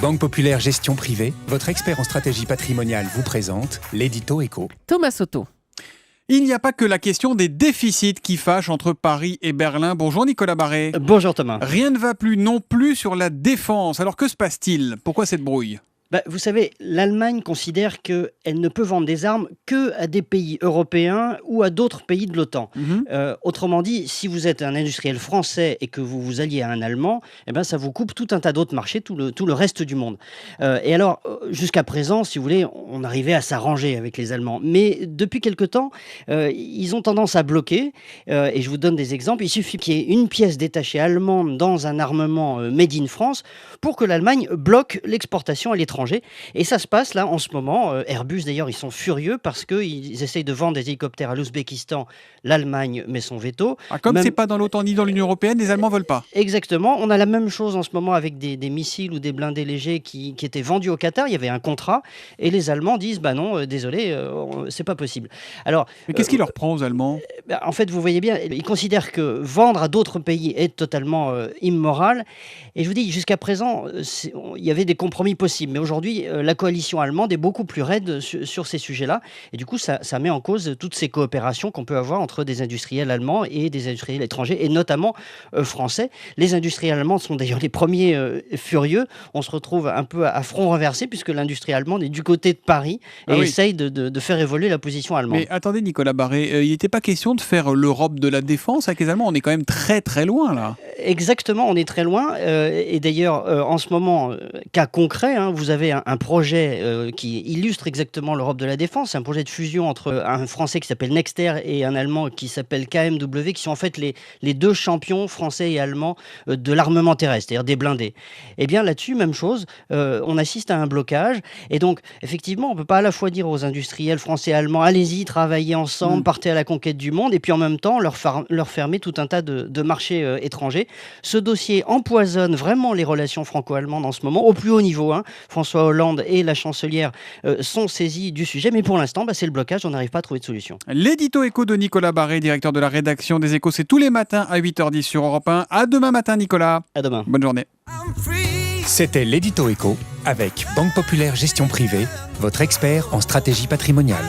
Banque Populaire Gestion Privée, votre expert en stratégie patrimoniale vous présente l'édito éco. Thomas Soto. Il n'y a pas que la question des déficits qui fâchent entre Paris et Berlin. Bonjour Nicolas Barré. Bonjour Thomas. Rien ne va plus non plus sur la défense. Alors que se passe-t-il? Pourquoi cette brouille? Vous savez, l'Allemagne considère qu'elle ne peut vendre des armes qu'à des pays européens ou à d'autres pays de l'OTAN. Autrement dit, si vous êtes un industriel français et que vous vous alliez à un Allemand, ça vous coupe tout un tas d'autres marchés, tout le reste du monde. Et alors, jusqu'à présent, si vous voulez, on arrivait à s'arranger avec les Allemands. Mais depuis quelque temps, ils ont tendance à bloquer. Et je vous donne des exemples. Il suffit qu'il y ait une pièce détachée allemande dans un armement made in France pour que l'Allemagne bloque l'exportation à l'étranger. Et ça se passe là en ce moment. Airbus d'ailleurs, ils sont furieux parce qu'ils essayent de vendre des hélicoptères à l'Ouzbékistan. L'Allemagne met son veto. Comme c'est pas dans l'OTAN ni dans l'Union européenne, les Allemands veulent pas. Exactement. On a la même chose en ce moment avec des missiles ou des blindés légers qui étaient vendus au Qatar. Il y avait un contrat et les Allemands disent non, désolé, c'est pas possible. Alors, mais qu'est-ce qui leur prend aux Allemands? En fait, vous voyez bien, ils considèrent que vendre à d'autres pays est totalement immoral. Et je vous dis, jusqu'à présent, il y avait des compromis possibles. Mais aujourd'hui, la coalition allemande est beaucoup plus raide sur ces sujets-là. Et du coup, ça met en cause toutes ces coopérations qu'on peut avoir entre des industriels allemands et des industriels étrangers, et notamment français. Les industriels allemands sont d'ailleurs les premiers furieux. On se retrouve un peu à front renversé, puisque l'industrie allemande est du côté de Paris et essaye de faire évoluer la position allemande. Mais attendez, Nicolas Barré, il n'était pas question de faire l'Europe de la défense avec les Allemands. On est quand même très très loin là. Exactement, on est très loin. Et d'ailleurs, en ce moment, cas concret, vous avez un projet qui illustre exactement l'Europe de la défense, un projet de fusion entre un Français qui s'appelle Nexter et un Allemand qui s'appelle KMW, qui sont en fait les deux champions français et allemands de l'armement terrestre, c'est-à-dire des blindés. Et bien là-dessus, même chose, on assiste à un blocage. Et donc, effectivement, on ne peut pas à la fois dire aux industriels français et allemands, allez-y, travaillez ensemble, partez à la conquête du monde, et puis en même temps, leur fermer tout un tas de marchés étrangers. Ce dossier empoisonne vraiment les relations franco-allemandes en ce moment, au plus haut niveau. François Hollande et la chancelière sont saisis du sujet, mais pour l'instant, c'est le blocage, on n'arrive pas à trouver de solution. L'édito éco de Nicolas Barré, directeur de la rédaction des Échos, c'est tous les matins à 8h10 sur Europe 1. À demain matin, Nicolas. À demain. Bonne journée. C'était l'édito éco avec Banque Populaire Gestion Privée, votre expert en stratégie patrimoniale.